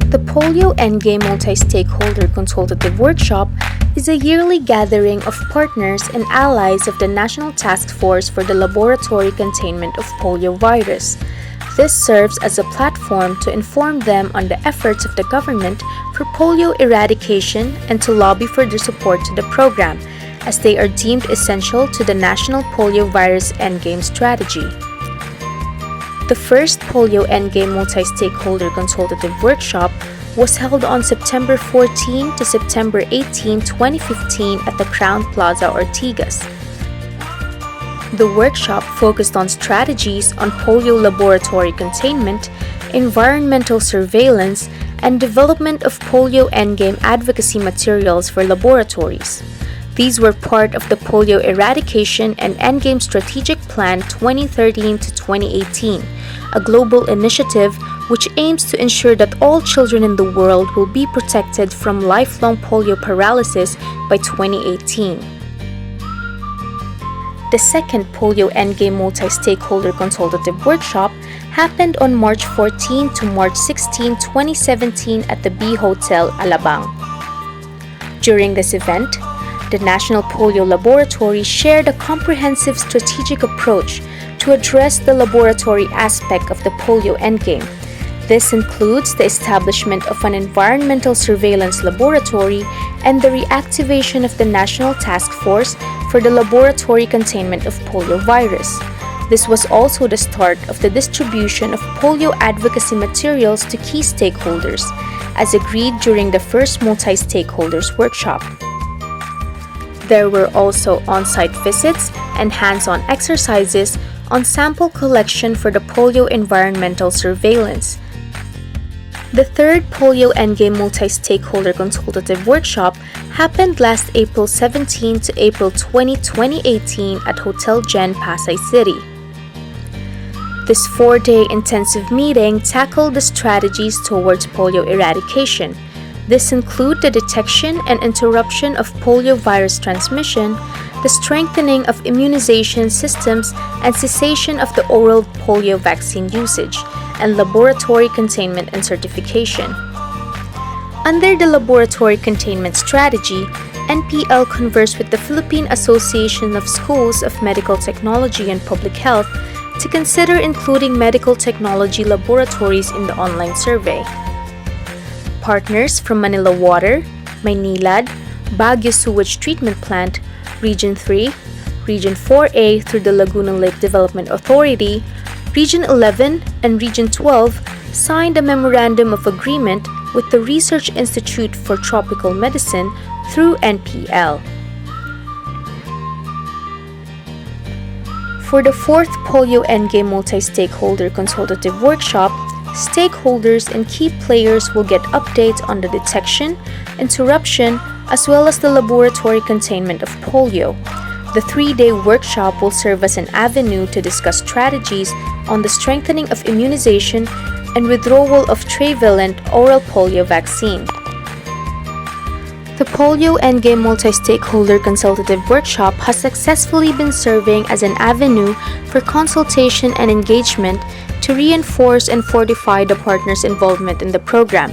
The Polio Endgame Multi-Stakeholder Consultative Workshop is a yearly gathering of partners and allies of the National Task Force for the Laboratory Containment of Polio virus. This serves as a platform to inform them on the efforts of the government for polio eradication and to lobby for their support to the program, as they are deemed essential to the National Polio Virus Endgame strategy. The first Polio Endgame Multi-Stakeholder Consultative Workshop was held on September 14 to September 18, 2015 at the Crown Plaza, Ortigas. The workshop focused on strategies on polio laboratory containment, environmental surveillance, and development of polio endgame advocacy materials for laboratories. These were part of the Polio Eradication and Endgame Strategic Plan 2013 to 2018, a global initiative which aims to ensure that all children in the world will be protected from lifelong polio paralysis by 2018. The second Polio Endgame Multi-Stakeholder Consultative Workshop happened on March 14 to March 16, 2017 at the B Hotel, Alabang. During this event, the National Polio Laboratory shared a comprehensive strategic approach to address the laboratory aspect of the polio endgame. This includes the establishment of an environmental surveillance laboratory and the reactivation of the National Task Force for the Laboratory Containment of Polio virus. This was also the start of the distribution of polio advocacy materials to key stakeholders, as agreed during the first multi-stakeholders workshop. There were also on-site visits and hands-on exercises on sample collection for the polio environmental surveillance. The third Polio Endgame Multi-Stakeholder Consultative Workshop happened last April 17 to April 20, 2018 at Hotel Gen, Pasay City. This 4-day intensive meeting tackled the strategies towards polio eradication. This include the detection and interruption of polio virus transmission, the strengthening of immunization systems, and cessation of the oral polio vaccine usage, and laboratory containment and certification. Under the laboratory containment strategy, NPL conversed with the Philippine Association of Schools of Medical Technology and Public Health to consider including medical technology laboratories in the online survey. Partners from Manila Water, Maynilad, Baguio Sewage Treatment Plant, Region 3, Region 4A through the Laguna Lake Development Authority, Region 11, and Region 12 signed a Memorandum of Agreement with the Research Institute for Tropical Medicine through NPL. For the fourth Polio Endgame Multi-Stakeholder Consultative Workshop, stakeholders and key players will get updates on the detection, interruption, as well as the laboratory containment of polio. The 3-day workshop will serve as an avenue to discuss strategies on the strengthening of immunization and withdrawal of trivalent oral polio vaccine. The Polio Endgame Multi-Stakeholder Consultative Workshop has successfully been serving as an avenue for consultation and engagement to reinforce and fortify the partners' involvement in the program.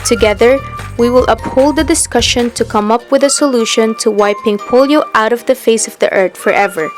Together, we will uphold the discussion to come up with a solution to wiping polio out of the face of the earth forever.